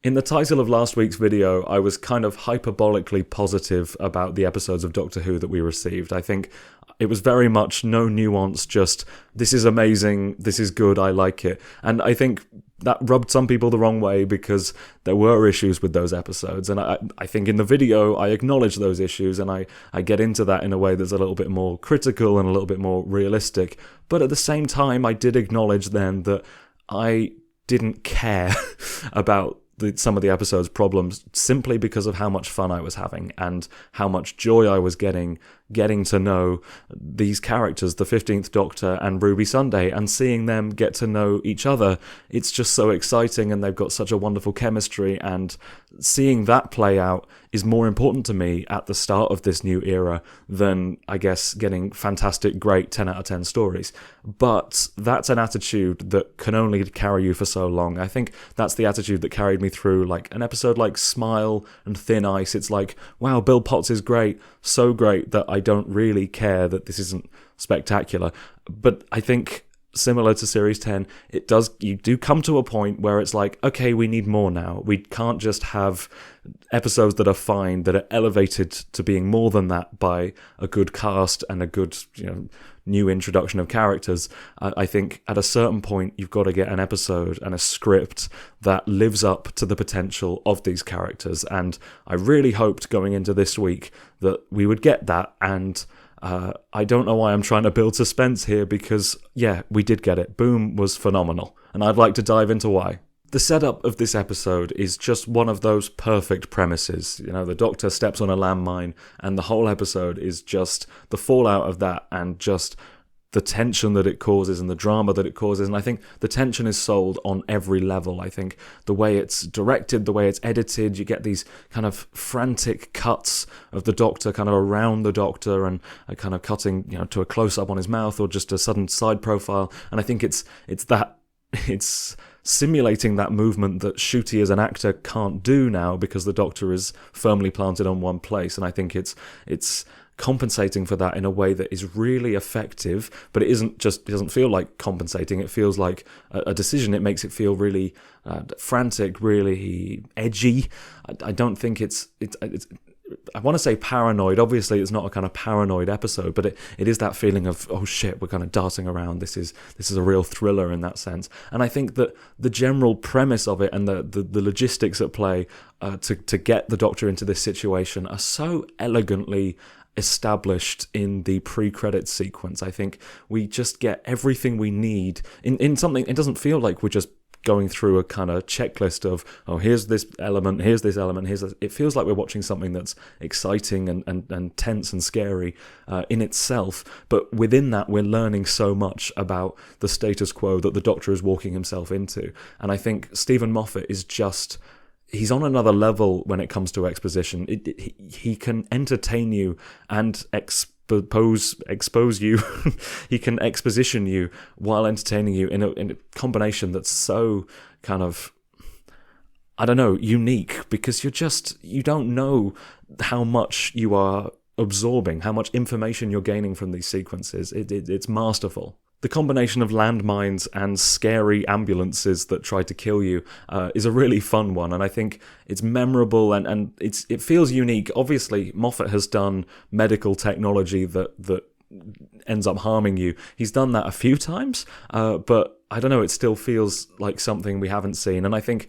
In the title of last week's video, I was kind of hyperbolically positive about the episodes of Doctor Who that we received. I think it was very much no nuance, just, this is amazing, this is good, I like it. And I think that rubbed some people the wrong way because there were issues with those episodes. And I think in the video, I acknowledge those issues and I get into that in a way that's a little bit more critical and a little bit more realistic. But at the same time, I did acknowledge then that I didn't care about some of the episode's problems simply because of how much fun I was having and how much joy I was getting to know these characters, the 15th Doctor and Ruby Sunday, and seeing them get to know each other. It's just so exciting, and they've got such a wonderful chemistry, and seeing that play out is more important to me at the start of this new era than, I guess, getting fantastic, great 10 out of 10 stories. But that's an attitude that can only carry you for so long. I think that's the attitude that carried me through like an episode like Smile and Thin Ice. It's like, wow, Bill Potts is great, so great that I don't really care that this isn't spectacular. But I think similar to Series 10, you do come to a point where it's like, okay, we need more now. We can't just have episodes that are fine, that are elevated to being more than that by a good cast and a good, new introduction of characters. I think at a certain point, you've got to get an episode and a script that lives up to the potential of these characters. And I really hoped going into this week that we would get that. And I don't know why I'm trying to build suspense here because, yeah, we did get it. Boom was phenomenal. And I'd like to dive into why. The setup of this episode is just one of those perfect premises. The Doctor steps on a landmine, and the whole episode is just the fallout of that and just the tension that it causes and the drama that it causes. And I think the tension is sold on every level. I think the way it's directed, the way it's edited, you get these kind of frantic cuts of the Doctor kind of around the Doctor and kind of cutting, to a close-up on his mouth or just a sudden side profile. And I think it's simulating that movement that Ncuti as an actor can't do now because the Doctor is firmly planted on one place. And I think it's compensating for that in a way that is really effective, but it doesn't feel like compensating. It feels like a decision. It makes it feel really frantic, really edgy. I don't think it's I want to say paranoid. Obviously, it's not a kind of paranoid episode, but it is that feeling of, oh shit, we're kind of darting around. This is a real thriller in that sense. And I think that the general premise of it and the logistics at play to get the Doctor into this situation are so elegantly established in the pre-credits sequence. I think we just get everything we need in something. It doesn't feel like we're just going through a kind of checklist of, oh, here's this element, it feels like we're watching something that's exciting and tense and scary in itself, but within that we're learning so much about the status quo that the Doctor is walking himself into. And I think Stephen Moffat is just, he's on another level when it comes to exposition. He can entertain you and expose you. He can exposition you while entertaining you in a combination that's so kind of, I don't know, unique, because you don't know how much you are absorbing, how much information you're gaining from these sequences. It's masterful. The combination of landmines and scary ambulances that try to kill you is a really fun one, and I think it's memorable and it feels unique. Obviously, Moffat has done medical technology that ends up harming you. He's done that a few times, but I don't know, it still feels like something we haven't seen. And I think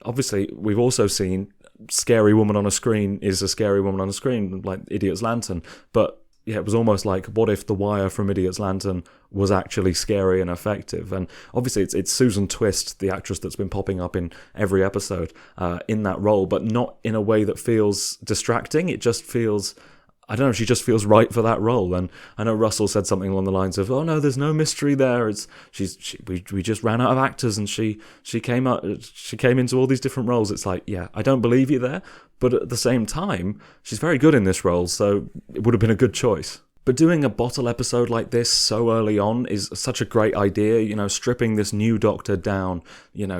obviously we've also seen scary woman on a screen is a scary woman on a screen, like Idiot's Lantern, but yeah, it was almost like, what if The Wire from Idiot's Lantern was actually scary and effective? And obviously it's Susan Twist, the actress that's been popping up in every episode, in that role, but not in a way that feels distracting. It just feels, I don't know, she just feels right for that role. And I know Russell said something along the lines of, oh no, there's no mystery there. We just ran out of actors and she came into all these different roles. It's like, yeah, I don't believe you there. But at the same time, she's very good in this role, so it would have been a good choice. But doing a bottle episode like this so early on is such a great idea, stripping this new Doctor down,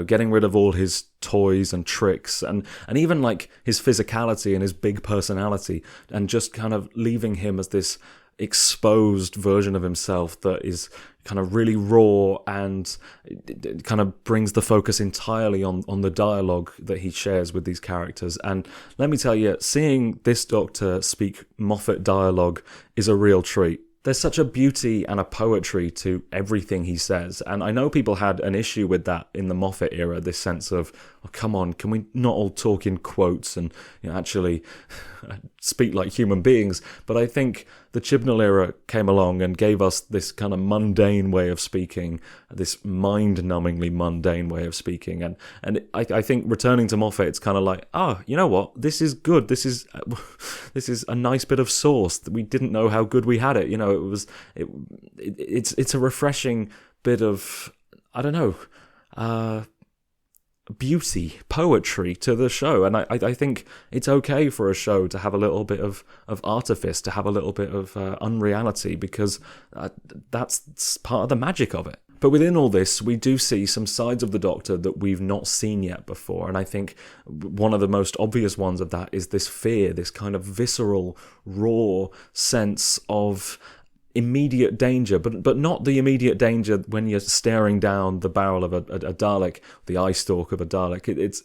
getting rid of all his toys and tricks and even like his physicality and his big personality, and just kind of leaving him as this exposed version of himself that is kind of really raw, and it kind of brings the focus entirely on the dialogue that he shares with these characters. And let me tell you, seeing this Doctor speak Moffat dialogue is a real treat. There's such a beauty and a poetry to everything he says, and I know people had an issue with that in the Moffat era, this sense of, oh, come on, can we not all talk in quotes and actually speak like human beings? But I think the Chibnall era came along and gave us this kind of mundane way of speaking, this mind-numbingly mundane way of speaking, and I think returning to Moffat, it's kind of like, you know what, this is good, this is a nice bit of sauce that we didn't know how good we had it. It's a refreshing bit of, I don't know, beauty, poetry to the show, and I think it's okay for a show to have a little bit of artifice, to have a little bit of unreality, because that's part of the magic of it. But within all this, we do see some sides of the Doctor that we've not seen yet before, and I think one of the most obvious ones of that is this fear, this kind of visceral, raw sense of immediate danger, but not the immediate danger when you're staring down the barrel of a Dalek, the eye stalk of a Dalek.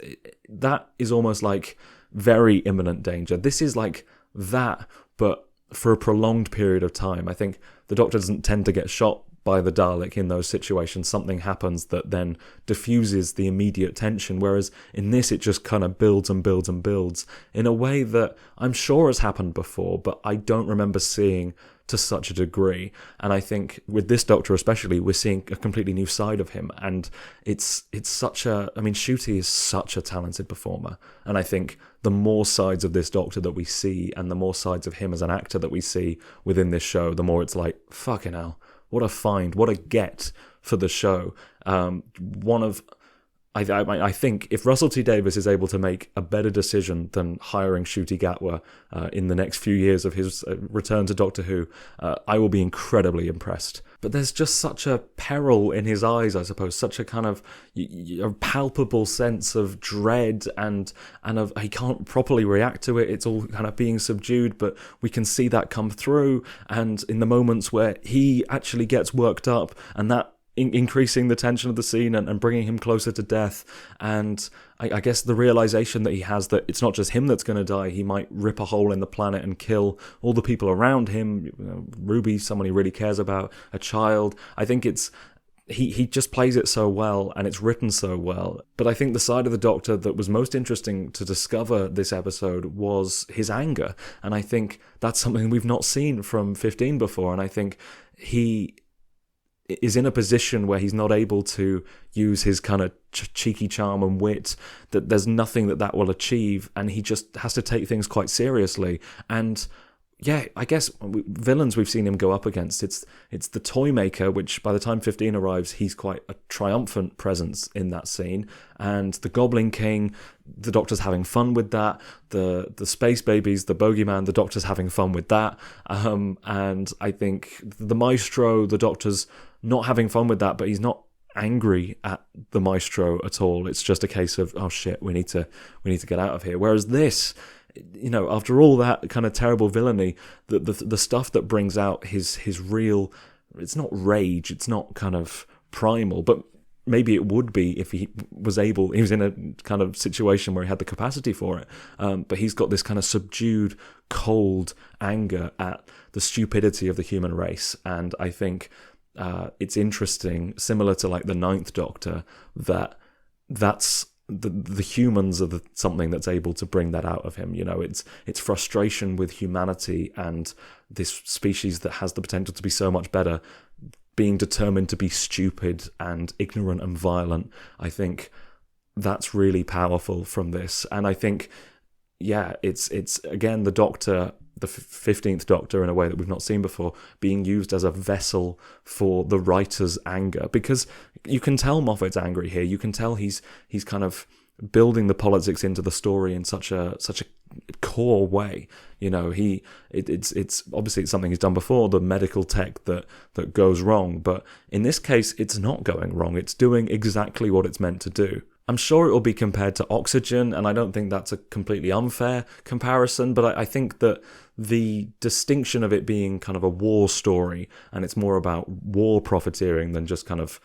That is almost like very imminent danger. This is like that, but for a prolonged period of time. I think the Doctor doesn't tend to get shot by the Dalek in those situations. Something happens that then diffuses the immediate tension, whereas in this it just kind of builds and builds and builds in a way that I'm sure has happened before, but I don't remember seeing to such a degree. And I think with this Doctor especially, we're seeing a completely new side of him, and it's such a, I mean, Ncuti is such a talented performer, and I think the more sides of this Doctor that we see, and the more sides of him as an actor that we see within this show, the more it's like, fucking hell, what a find, what a get for the show. I think if Russell T Davies is able to make a better decision than hiring Ncuti Gatwa in the next few years of his return to Doctor Who, I will be incredibly impressed. But there's just such a peril in his eyes, I suppose, such a kind of a palpable sense of dread and of he can't properly react to it. It's all kind of being subdued, but we can see that come through. And in the moments where he actually gets worked up, and that increasing the tension of the scene and bringing him closer to death, and I guess the realization that he has that it's not just him that's going to die, he might rip a hole in the planet and kill all the people around him, Ruby, someone he really cares about, a child. I think he just plays it so well, and it's written so well. But I think the side of the Doctor that was most interesting to discover this episode was his anger, and I think that's something we've not seen from 15 before, and I think he is in a position where he's not able to use his kind of cheeky charm and wit, that there's nothing that will achieve, and he just has to take things quite seriously. And yeah, I guess villains we've seen him go up against, it's the Toymaker, which by the time 15 arrives, he's quite a triumphant presence in that scene, and the Goblin King, the Doctor's having fun with that, the Space Babies, the Bogeyman, the Doctor's having fun with that, and I think the Maestro, the Doctor's not having fun with that, but he's not angry at the Maestro at all. It's just a case of, oh shit, we need to get out of here. Whereas this, after all that kind of terrible villainy, the stuff that brings out his real, it's not rage, it's not kind of primal, but maybe it would be if he was in a kind of situation where he had the capacity for it. But he's got this kind of subdued, cold anger at the stupidity of the human race. And I think it's interesting, similar to like the Ninth Doctor, that's the humans are something that's able to bring that out of him. It's frustration with humanity and this species that has the potential to be so much better, being determined to be stupid and ignorant and violent. I think that's really powerful from this. And I think, yeah, it's again the Doctor, the 15th Doctor, in a way that we've not seen before, being used as a vessel for the writer's anger, because you can tell Moffat's angry here. You can tell he's kind of building the politics into the story in such a core way. It's obviously it's something he's done before, the medical tech that goes wrong, but in this case it's not going wrong. It's doing exactly what it's meant to do. I'm sure it will be compared to Oxygen, and I don't think that's a completely unfair comparison, but I think that the distinction of it being kind of a war story, and it's more about war profiteering than just kind of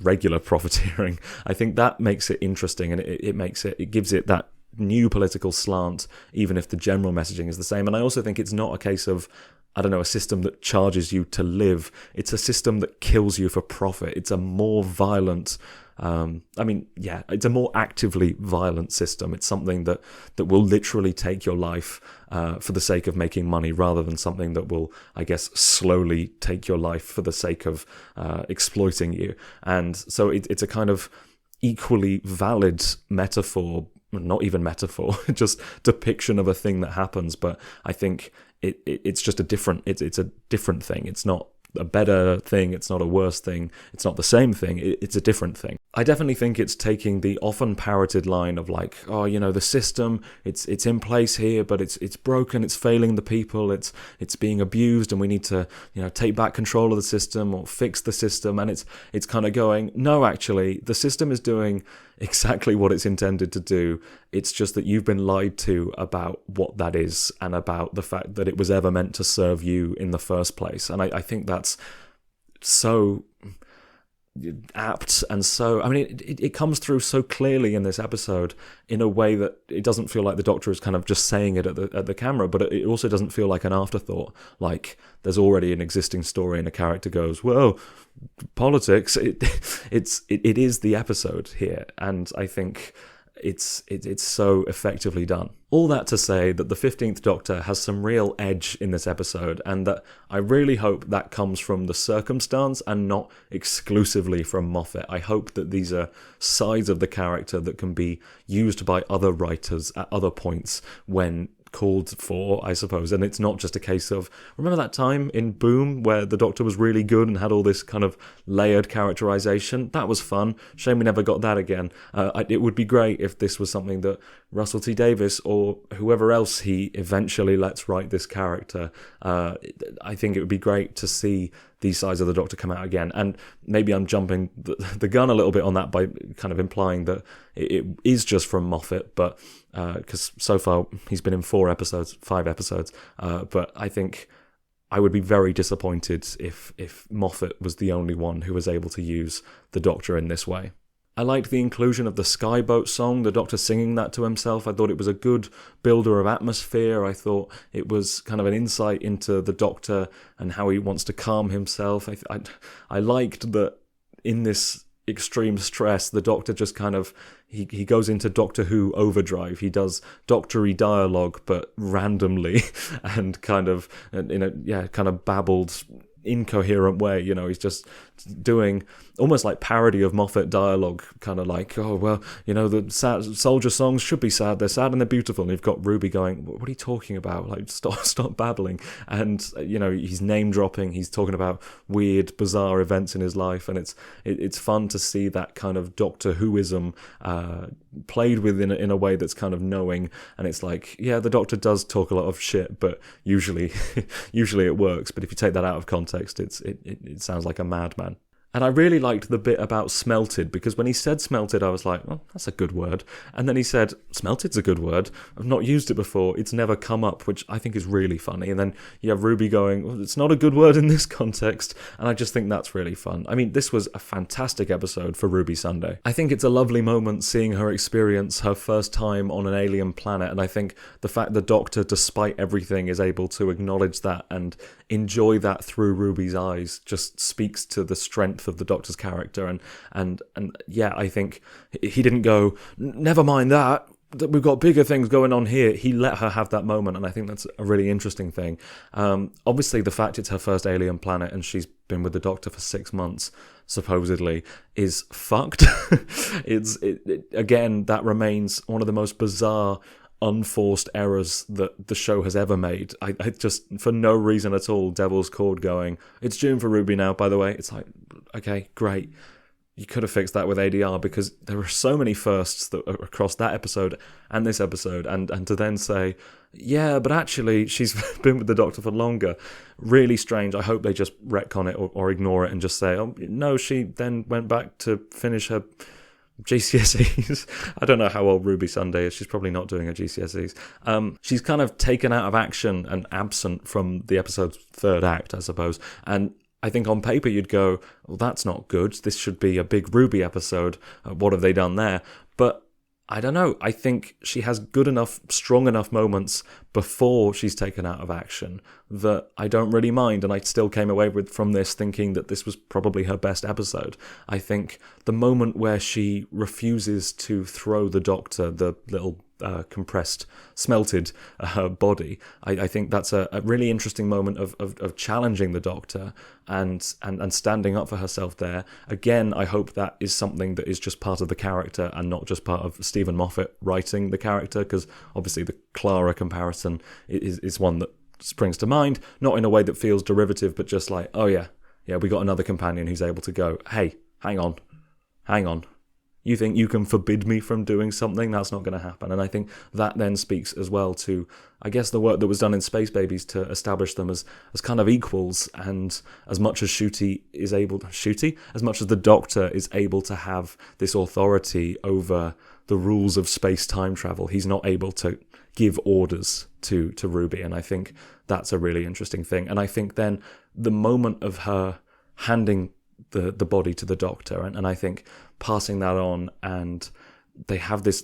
regular profiteering, I think that makes it interesting, and it gives it that new political slant, even if the general messaging is the same. And I also think it's not a case of, I don't know, a system that charges you to live. It's a system that kills you for profit. It's a more violent, it's a more actively violent system. It's something that will literally take your life for the sake of making money, rather than something that will, I guess, slowly take your life for the sake of exploiting you. And so it's a kind of equally valid metaphor, not even metaphor, just depiction of a thing that happens. But I think it's just it's a different thing. It's not a better thing, it's not a worse thing, it's not the same thing, it's a different thing. I definitely think it's taking the often parroted line of like, oh, the system, it's in place here, but it's broken, it's failing the people, it's being abused, and we need to, take back control of the system or fix the system. And it's kind of going, no, actually, the system is doing exactly what it's intended to do. It's just that you've been lied to about what that is, and about the fact that it was ever meant to serve you in the first place. And I think that's so apt, and so, it comes through so clearly in this episode in a way that it doesn't feel like the Doctor is kind of just saying it at the camera, but it also doesn't feel like an afterthought, like there's already an existing story and a character goes, well, politics, it is the episode here. And I think it's so effectively done. All that to say that the 15th Doctor has some real edge in this episode, and that I really hope that comes from the circumstance and not exclusively from Moffat. I hope that these are sides of the character that can be used by other writers at other points when called for, I suppose. And it's not just a case of, remember that time in Boom where the Doctor was really good and had all this kind of layered characterization? That was fun. Shame we never got that again. It would be great if this was something that Russell T Davies or whoever else he eventually lets write this character, I think it would be great to see these sides of the Doctor come out again. And maybe I'm jumping the gun a little bit on that by kind of implying that it is just from Moffat, but because so far he's been in 5 episodes, but I think I would be very disappointed if Moffat was the only one who was able to use the Doctor in this way. I liked the inclusion of the Skyboat song, the Doctor singing that to himself. I thought it was a good builder of atmosphere. I thought it was kind of an insight into the Doctor and how he wants to calm himself. I liked that in this extreme stress, the Doctor just kind of, he goes into Doctor Who overdrive. He does doctory dialogue, but randomly and kind of in a kind of babbled, incoherent way. He's just doing almost like parody of Moffat dialogue, kind of like, oh, well, the sad soldier songs should be sad, they're sad and they're beautiful, and you've got Ruby going, what are you talking about, like stop babbling. And he's name dropping, he's talking about weird bizarre events in his life, and it's fun to see that kind of Doctor Whoism played with in a way that's kind of knowing. And it's like, yeah, the Doctor does talk a lot of shit, but usually it works. But if you take that out of context, it sounds like a madman. And I really liked the bit about smelted, because when he said smelted, I was like, well, that's a good word. And then he said, smelted's a good word. I've not used it before. It's never come up, which I think is really funny. And then you have Ruby going, well, it's not a good word in this context. And I just think that's really fun. I mean, this was a fantastic episode for Ruby Sunday. I think it's a lovely moment seeing her experience her first time on an alien planet. And I think the fact the Doctor, despite everything, is able to acknowledge that and enjoy that through Ruby's eyes just speaks to the strength of the Doctor's character. And yeah, I think he didn't go, never mind that, we've got bigger things going on here. He let her have that moment, and I think that's a really interesting thing. Obviously, the fact it's her first alien planet and she's been with the Doctor for 6 months, supposedly, is fucked. Again, that remains one of the most bizarre, unforced errors that the show has ever made. I just, for no reason at all, Devil's Cord going, it's June for Ruby now, by the way. It's like, okay, great. You could have fixed that with ADR, because there are so many firsts that are across that episode and this episode, and to then say, yeah, but actually she's been with the Doctor for longer. Really strange. I hope they just retcon it or ignore it and just say, oh, no, she then went back to finish her GCSEs. I don't know how old Ruby Sunday is. She's probably not doing her GCSEs. She's kind of taken out of action and absent from the episode's third act, I suppose. And I think on paper you'd go, well, that's not good. This should be a big Ruby episode. What have they done there? But I don't know. I think she has good enough, strong enough moments before she's taken out of action that I don't really mind. And I still came away from this thinking that this was probably her best episode. I think the moment where she refuses to throw the doctor the little compressed, smelted body, I think that's a really interesting moment of challenging the doctor and standing up for herself there. Again, I hope that is something that is just part of the character and not just part of Stephen Moffat writing the character, because obviously the Clara comparison is one that springs to mind, not in a way that feels derivative, but just like, oh yeah, we got another companion who's able to go, hey, hang on. You think you can forbid me from doing something? That's not going to happen. And I think that then speaks as well to, I guess, the work that was done in Space Babies to establish them as kind of equals. And as much as as much as the Doctor is able to have this authority over the rules of space-time travel, he's not able to give orders to Ruby. And I think that's a really interesting thing. And I think then the moment of her handing the body to the Doctor, and I think passing that on, and they have this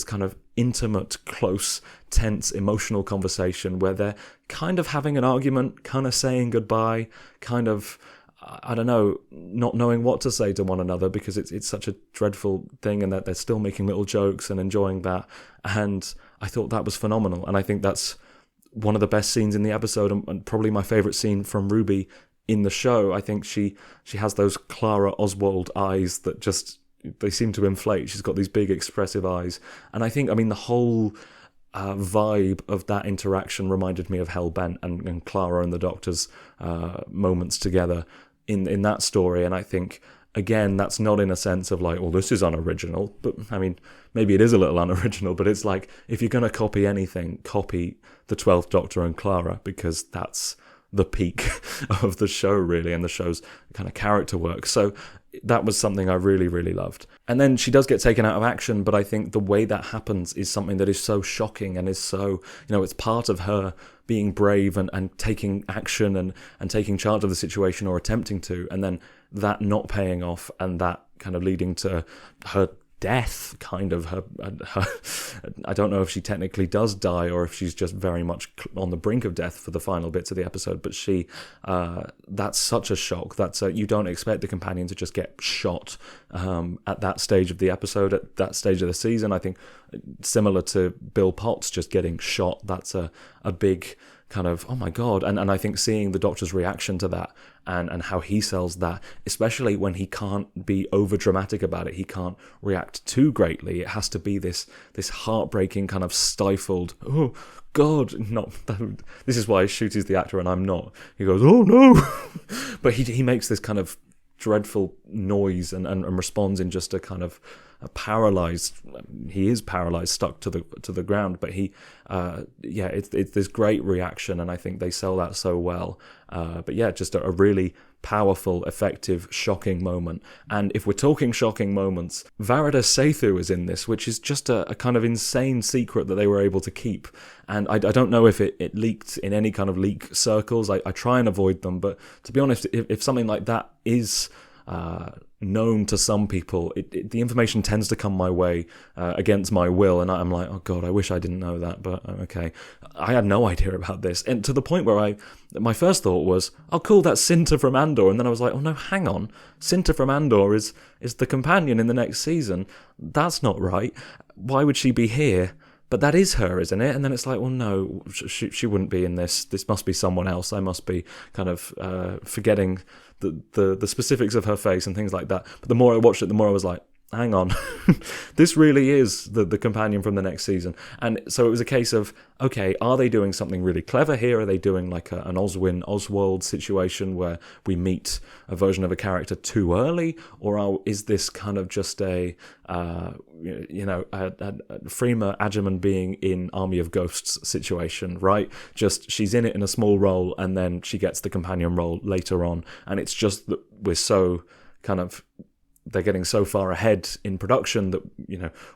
kind of intimate, close, tense, emotional conversation where they're kind of having an argument, kind of saying goodbye, kind of, I don't know, not knowing what to say to one another because it's such a dreadful thing, and that they're still making little jokes and enjoying that. And I thought that was phenomenal, and I think that's one of the best scenes in the episode, and probably my favourite scene from Ruby in the show. I think she has those Clara Oswald eyes that just, they seem to inflate. She's got these big expressive eyes. And I think, the whole vibe of that interaction reminded me of Hellbent and Clara and the Doctor's moments together in that story. And I think, again, that's not in a sense of like, well, this is unoriginal. But, maybe it is a little unoriginal, but it's like, if you're going to copy anything, copy the 12th Doctor and Clara, because that's the peak of the show, really, and the show's kind of character work. So that was something I really, really loved. And then she does get taken out of action, but I think the way that happens is something that is so shocking and is so, it's part of her being brave and taking action and taking charge of the situation, or attempting to, and then that not paying off, and that kind of leading to her death, kind of her I don't know if she technically does die or if she's just very much on the brink of death for the final bits of the episode, but she that's such a shock. That's you don't expect the companion to just get shot at that stage of the episode, at that stage of the season. I think similar to Bill Potts just getting shot, that's a big kind of, oh my God. And I think seeing the Doctor's reaction to that and how he sells that, especially when he can't be over dramatic about it, he can't react too greatly. It has to be this heartbreaking kind of stifled, oh God, not that, this is why Shooty's the actor and I'm not. He goes, oh no. But he makes this kind of dreadful noise and responds in just a kind of a paralyzed. He is paralyzed, stuck to the ground. But he, it's this great reaction, and I think they sell that so well. But yeah, just a really powerful, effective, shocking moment. And if we're talking shocking moments, Varada Sethu is in this, which is just a kind of insane secret that they were able to keep. And I don't know if it leaked in any kind of leak circles. I try and avoid them, but to be honest, if something like that is known to some people, the information tends to come my way against my will, and I'm like, oh God, I wish I didn't know that, but okay. I had no idea about this, and to the point where my first thought was, oh cool, that's Cinta from Andor, and then I was like, oh no, hang on, Cinta from Andor is the companion in the next season. That's not right. Why would she be here? But that is her, isn't it? And then it's like, well, no, she wouldn't be in this. This must be someone else. I must be kind of forgetting the specifics of her face and things like that. But the more I watched it, the more I was like, hang on, this really is the companion from the next season. And so it was a case of, okay, are they doing something really clever here? Are they doing like an Oswald situation where we meet a version of a character too early? Or is this kind of just a Freema Agyeman being in Army of Ghosts situation, right? Just she's in it in a small role, and then she gets the companion role later on. And it's just that we're so kind of they're getting so far ahead in production that,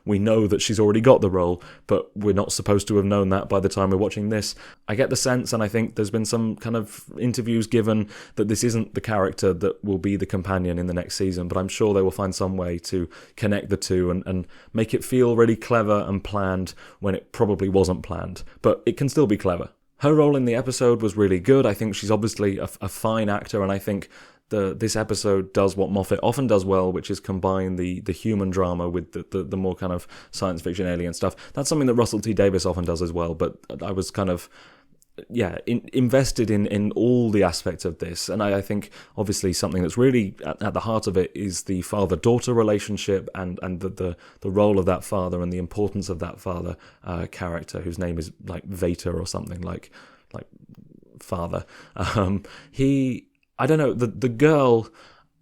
we know that she's already got the role, but we're not supposed to have known that by the time we're watching this. I get the sense, and I think there's been some kind of interviews given, that this isn't the character that will be the companion in the next season, but I'm sure they will find some way to connect the two and make it feel really clever and planned when it probably wasn't planned. But it can still be clever. Her role in the episode was really good. I think she's obviously a fine actor, and I think this episode does what Moffat often does well, which is combine the human drama with the more kind of science fiction alien stuff. That's something that Russell T Davies often does as well, but I was kind of invested in all the aspects of this. And I think obviously something that's really at the heart of it is the father-daughter relationship and the role of that father and the importance of that father character, whose name is like Vater or something, like father. I don't know, the girl,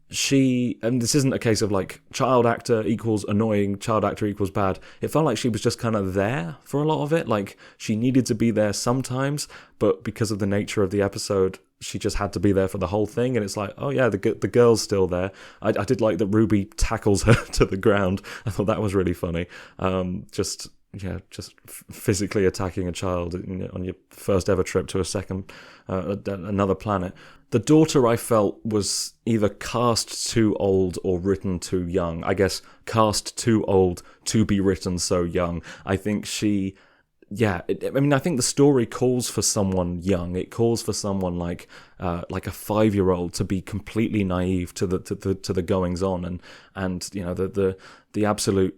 and this isn't a case of like child actor equals annoying, child actor equals bad. It felt like she was just kind of there for a lot of it. Like, she needed to be there sometimes, but because of the nature of the episode, she just had to be there for the whole thing. And it's like, oh yeah, the girl's still there. I did like that Ruby tackles her to the ground. I thought that was really funny. Just physically attacking a child on your first ever trip to another planet. The daughter, I felt, was either cast too old or written too young. I guess cast too old to be written so young. I think I think the story calls for someone young. It calls for someone like a 5-year-old to be completely naive to the goings on and the absolute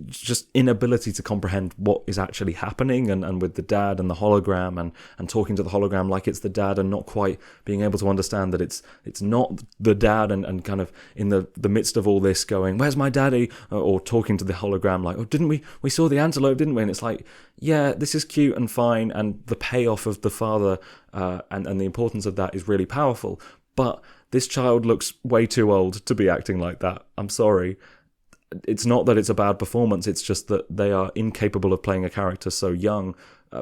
just inability to comprehend what is actually happening, and with the dad and the hologram and talking to the hologram like it's the dad, and not quite being able to understand that it's not the dad, and kind of in the midst of all this going, where's my daddy, or talking to the hologram like, oh, didn't we saw the antelope, didn't we? And it's like, yeah, this is cute and fine, and the payoff of the father and the importance of that is really powerful, but this child looks way too old to be acting like that. I'm sorry. It's not that it's a bad performance, it's just that they are incapable of playing a character so young,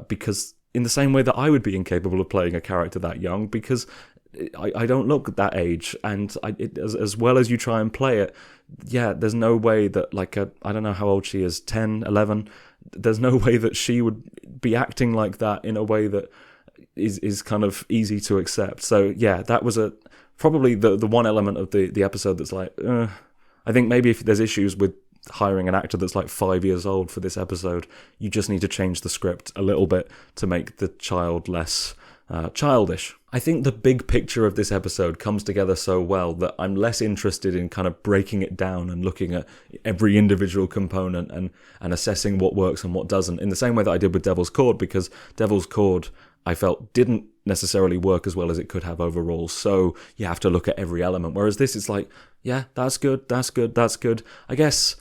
because in the same way that I would be incapable of playing a character that young, because I don't look that age, and as well as you try and play it, there's no way that I don't know how old she is, 10, 11, there's no way that she would be acting like that in a way that is kind of easy to accept. So that was probably the one element of the episode that's like, I think maybe if there's issues with hiring an actor that's like 5 years old for this episode, you just need to change the script a little bit to make the child less childish. I think the big picture of this episode comes together so well that I'm less interested in kind of breaking it down and looking at every individual component and assessing what works and what doesn't, in the same way that I did with Devil's Cord, because Devil's Cord, I felt, didn't necessarily work as well as it could have overall, so you have to look at every element, whereas this, it's like, yeah, that's good. I guess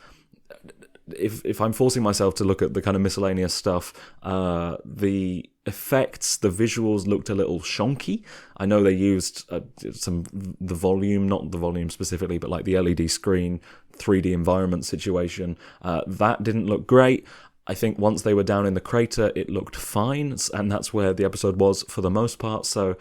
if I'm forcing myself to look at the kind of miscellaneous stuff, the effects, the visuals looked a little shonky. I know they used the volume, not the volume specifically, but like the LED screen 3D environment situation. That didn't look great. I think once they were down in the crater, it looked fine, and that's where the episode was for the most part. So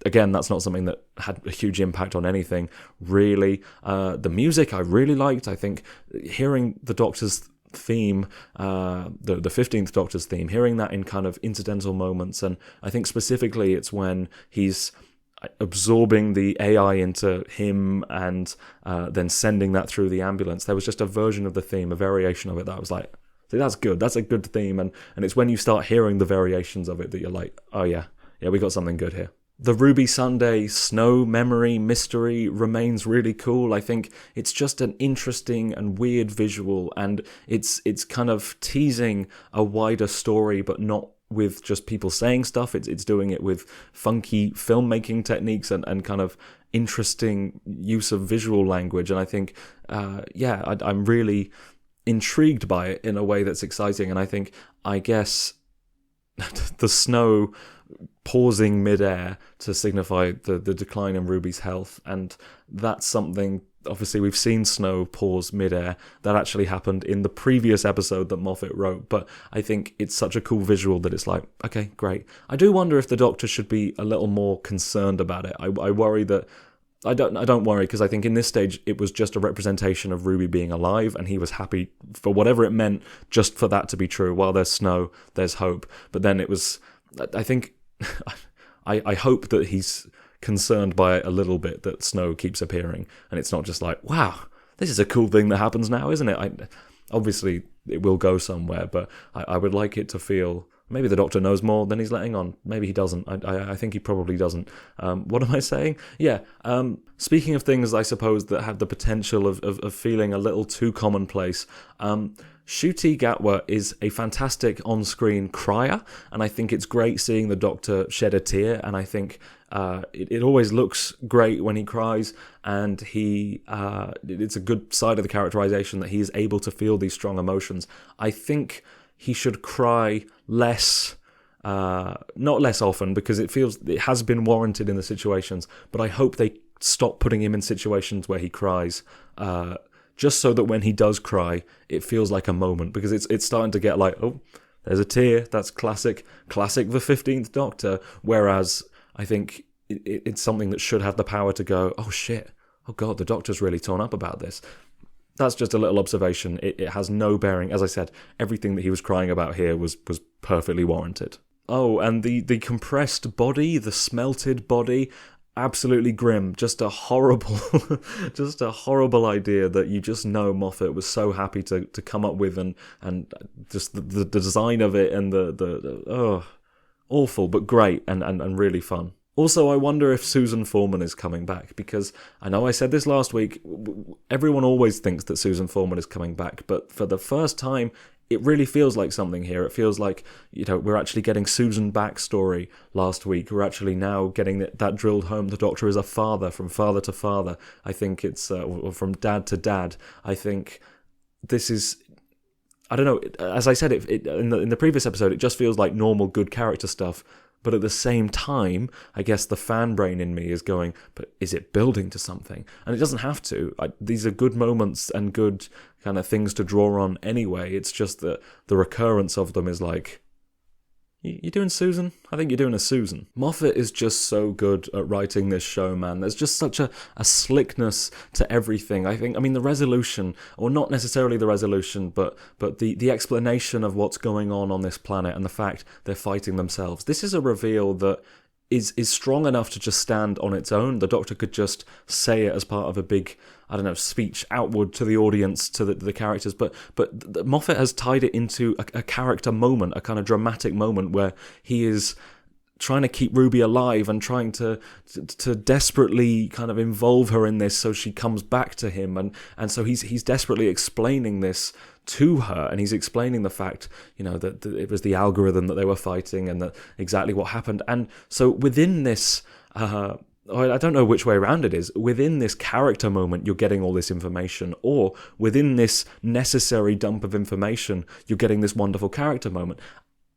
again, that's not something that had a huge impact on anything, really. The music I really liked. I think hearing the Doctor's theme, the 15th Doctor's theme, hearing that in kind of incidental moments, and I think specifically it's when he's absorbing the AI into him and then sending that through the ambulance. There was just a version of the theme, a variation of it that I was like, see, that's good. That's a good theme. And it's when you start hearing the variations of it that you're like, oh yeah, we got something good here. The Ruby Sunday snow memory mystery remains really cool. I think it's just an interesting and weird visual, and it's kind of teasing a wider story, but not with just people saying stuff. It's doing it with funky filmmaking techniques and kind of interesting use of visual language. And I think, I'm really intrigued by it in a way that's exciting. And I guess the snow pausing midair to signify the decline in Ruby's health, and that's something, obviously we've seen snow pause midair. That actually happened in the previous episode that Moffat wrote, but I think it's such a cool visual that it's like, okay, great. I do wonder if the Doctor should be a little more concerned about it. I worry that I don't worry, because I think in this stage it was just a representation of Ruby being alive, and he was happy for whatever it meant, just for that to be true. While there's snow, there's hope. But then it was, I think, I hope that he's concerned by it a little bit, that snow keeps appearing, and it's not just like, wow, this is a cool thing that happens now, isn't it? Obviously it will go somewhere, but I would like it to feel. Maybe the Doctor knows more than he's letting on. Maybe he doesn't. I think he probably doesn't. What am I saying? Yeah. Speaking of things, I suppose, that have the potential of feeling a little too commonplace, Ncuti Gatwa is a fantastic on-screen crier, and I think it's great seeing the Doctor shed a tear, and I think it always looks great when he cries, and it's a good side of the characterization that he is able to feel these strong emotions. I think he should cry less, not less often, because it has been warranted in the situations, but I hope they stop putting him in situations where he cries, just so that when he does cry, it feels like a moment, because it's starting to get like, oh, there's a tear, that's classic the 15th Doctor, whereas I think it's something that should have the power to go, oh shit, oh god, the Doctor's really torn up about this. That's just a little observation. It has no bearing. As I said, everything that he was crying about here was perfectly warranted. Oh, and the compressed body, the smelted body, absolutely grim. Just a horrible idea that you just know Moffat was so happy to come up with, and just the design of it, and the awful but great and really fun. Also, I wonder if Susan Foreman is coming back, because I know I said this last week, everyone always thinks that Susan Foreman is coming back, but for the first time, it really feels like something here. It feels like, we're actually getting Susan backstory last week. We're actually now getting that drilled home. The Doctor is a father, from father to father. I think it's, or from dad to dad. I think this is, I don't know, as I said, in the previous episode, it just feels like normal good character stuff. But at the same time, I guess the fan brain in me is going, but is it building to something? And it doesn't have to. These are good moments and good kind of things to draw on anyway. It's just that the recurrence of them is like, you doing Susan? I think you're doing a Susan. Moffat is just so good at writing this show, man. There's just such a slickness to everything. I mean, the resolution, or not necessarily the resolution, but the explanation of what's going on this planet, and the fact they're fighting themselves. This is a reveal that is strong enough to just stand on its own. The Doctor could just say it as part of a big, speech outward to the audience, to the characters, but Moffat has tied it into a character moment, a kind of dramatic moment where he is trying to keep Ruby alive and trying to desperately kind of involve her in this so she comes back to him, and so he's desperately explaining this to her, and he's explaining the fact, that it was the algorithm that they were fighting, and that exactly what happened. And so within this, I don't know which way around it is, within this character moment, you're getting all this information, or within this necessary dump of information, you're getting this wonderful character moment.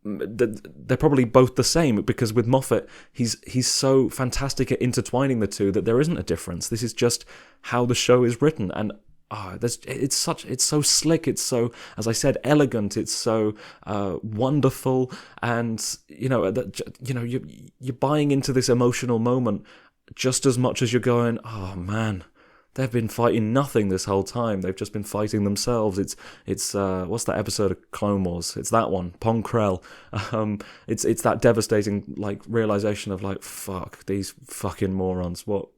They're probably both the same, because with Moffat, he's so fantastic at intertwining the two that there isn't a difference. This is just how the show is written, and it's so slick, it's so, as I said, elegant, it's so wonderful, and you're buying into this emotional moment just as much as you're going, oh man, they've been fighting nothing this whole time. They've just been fighting themselves. It's what's that episode of Clone Wars? It's that one, Pong Krell. It's that devastating realization of fuck these fucking morons. What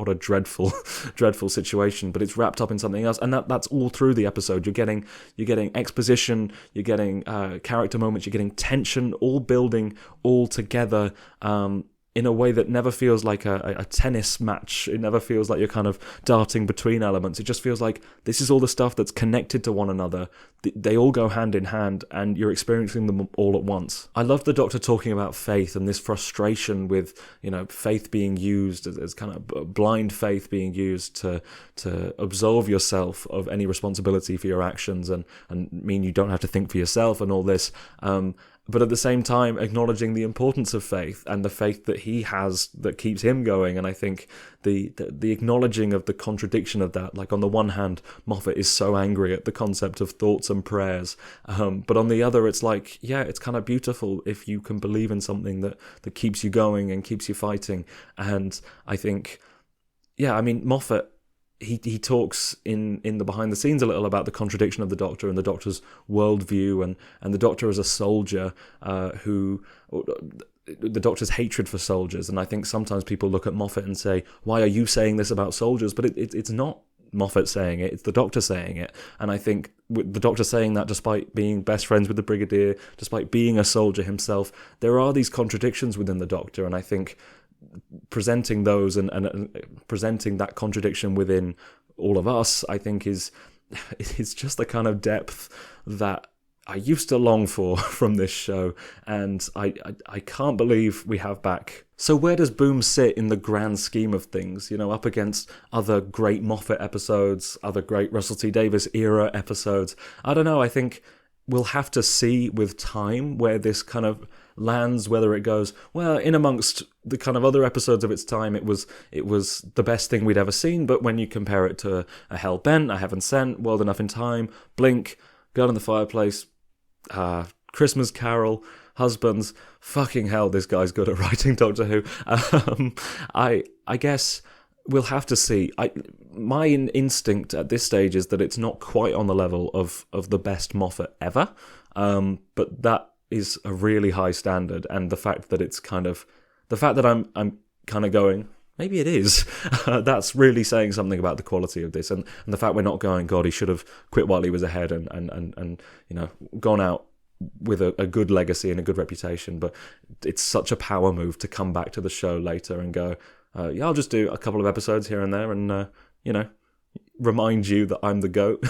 a dreadful dreadful situation. But it's wrapped up in something else, and that's all through the episode. You're getting exposition. You're getting character moments. You're getting tension, all building all together. In a way that never feels like a tennis match. It never feels like you're kind of darting between elements. It just feels like this is all the stuff that's connected to one another. They all go hand in hand, and you're experiencing them all at once. I love the Doctor talking about faith, and this frustration with, faith being used as kind of blind faith being used to absolve yourself of any responsibility for your actions, and mean you don't have to think for yourself, and all this. But at the same time, acknowledging the importance of faith, and the faith that he has that keeps him going. And I think the acknowledging of the contradiction of that, on the one hand, Moffat is so angry at the concept of thoughts and prayers, but on the other, it's it's kind of beautiful if you can believe in something that keeps you going and keeps you fighting. And I think yeah, I mean, Moffat, he talks in the behind the scenes a little about the contradiction of the Doctor and the Doctor's worldview, and the Doctor as a soldier who the Doctor's hatred for soldiers. And I think sometimes people look at Moffat and say, why are you saying this about soldiers? But it's not Moffat saying it, it's the Doctor saying it. And I think with the Doctor saying that, despite being best friends with the Brigadier, despite being a soldier himself, there are these contradictions within the Doctor. And I think presenting those and presenting that contradiction within all of us, I think is just the kind of depth that I used to long for from this show, and I can't believe we have back. So where does Boom sit in the grand scheme of things? You know, up against other great Moffat episodes, other great Russell T Davies era episodes. I don't know, I think we'll have to see with time where this kind of lands, whether it goes, well, in amongst the kind of other episodes of its time, it was the best thing we'd ever seen, but when you compare it to a Hell Bent, a Heaven Sent, World Enough in Time, Blink, Girl in the Fireplace, Christmas Carol, Husbands, fucking hell, this guy's good at writing Doctor Who. I guess we'll have to see. My instinct at this stage is that it's not quite on the level of the best Moffat ever, but that is a really high standard, and the fact that I'm kind of going, maybe it is, that's really saying something about the quality of this, and the fact we're not going, God, he should have quit while he was ahead and you know, gone out with a good legacy and a good reputation. But it's such a power move to come back to the show later and go, yeah, I'll just do a couple of episodes here and there and you know, remind you that I'm the GOAT.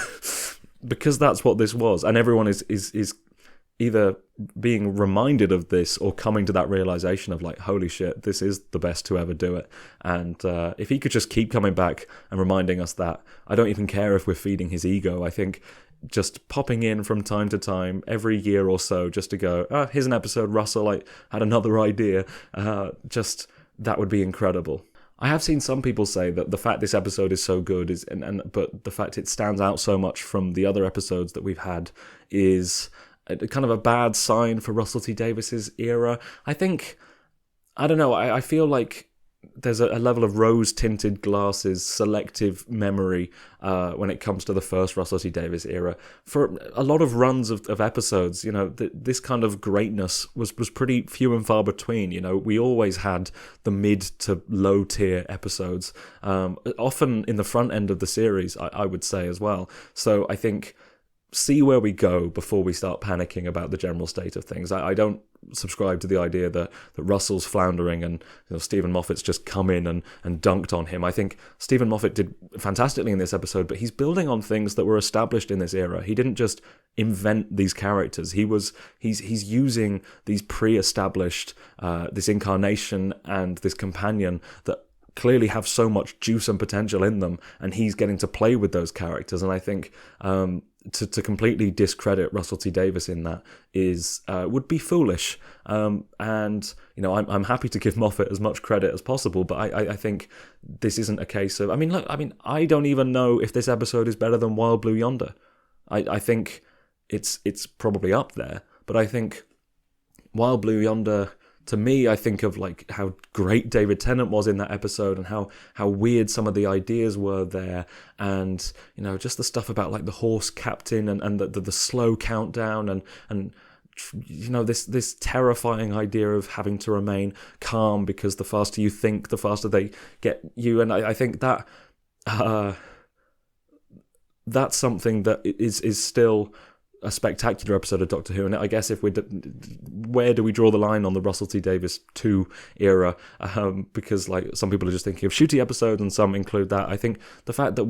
Because that's what this was, and everyone is either being reminded of this or coming to that realization of like, holy shit, this is the best to ever do it. And if he could just keep coming back and reminding us that, I don't even care if we're feeding his ego. I think just popping in from time to time, every year or so, just to go, oh, here's an episode, Russell, I had another idea, just that would be incredible. I have seen some people say that the fact this episode is so good is, but the fact it stands out so much from the other episodes that we've had is kind of a bad sign for Russell T Davies's era. I think, I don't know, I feel like there's a level of rose-tinted glasses, selective memory when it comes to the first Russell T Davies era. For a lot of runs of episodes, you know, this kind of greatness was pretty few and far between. You know, we always had the mid to low tier episodes, often in the front end of the series, I would say as well. So I think, see where we go before we start panicking about the general state of things. I don't subscribe to the idea that Russell's floundering and, you know, Stephen Moffat's just come in and dunked on him. I think Stephen Moffat did fantastically in this episode, but he's building on things that were established in this era. He didn't just invent these characters. He's using these pre-established, this incarnation and this companion that clearly have so much juice and potential in them, and he's getting to play with those characters. And I think to completely discredit Russell T Davies in that would be foolish. And you know, I'm happy to give Moffat as much credit as possible, but I think this isn't a case of. I mean, look, I don't even know if this episode is better than Wild Blue Yonder. I think it's probably up there, but I think Wild Blue Yonder, to me, I think of like how great David Tennant was in that episode and how weird some of the ideas were there, and you know, just the stuff about like the horse captain and the slow countdown and you know, this terrifying idea of having to remain calm because the faster you think, the faster they get you. And I think that that's something that is still a spectacular episode of Doctor Who. And I guess if where do we draw the line on the Russell T Davies 2 era? Because like some people are just thinking of shooty episodes and some include that. I think the fact that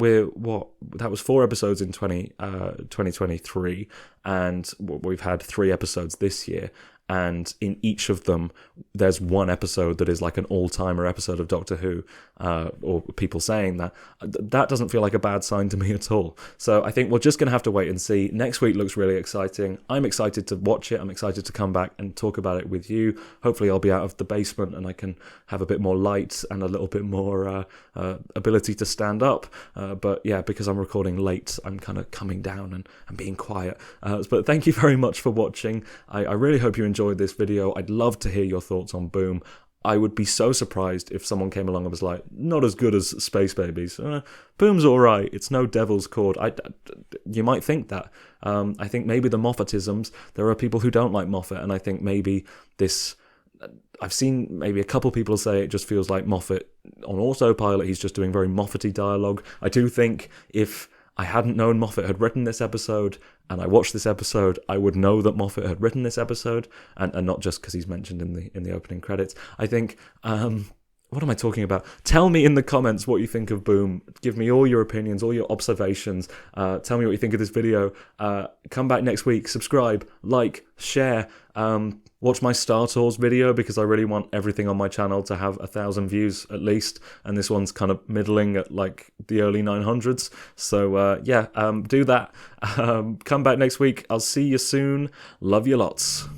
that was 4 episodes in 2023 and we've had 3 episodes this year, and in each of them there's one episode that is like an all-timer episode of Doctor Who, or people saying that doesn't feel like a bad sign to me at all. So I think we're just going to have to wait and see. Next week looks really exciting. I'm excited to watch it. I'm excited to come back and talk about it with you. Hopefully I'll be out of the basement and I can have a bit more light and a little bit more ability to stand up. But yeah, because I'm recording late, I'm kind of coming down and being quiet. But thank you very much for watching. I really hope you enjoyed this video. I'd love to hear your thoughts on Boom. I would be so surprised if someone came along and was like, not as good as Space Babies. Boom's all right. It's no Devil's Chord. You might think that. I think maybe the Moffatisms, there are people who don't like Moffat, and I think maybe this... I've seen maybe a couple people say it just feels like Moffat on autopilot. He's just doing very Moffat-y dialogue. I do think if I hadn't known Moffat had written this episode and I watched this episode, I would know that Moffat had written this episode, and not just because he's mentioned in the opening credits. I think, what am I talking about? Tell me in the comments what you think of Boom. Give me all your opinions, all your observations. Tell me what you think of this video. Come back next week, subscribe, like, share. Watch my Star Tours video, because I really want everything on my channel to have 1,000 views at least, and this one's kind of middling at like the early 900s. So do that. Come back next week. I'll see you soon. Love you lots.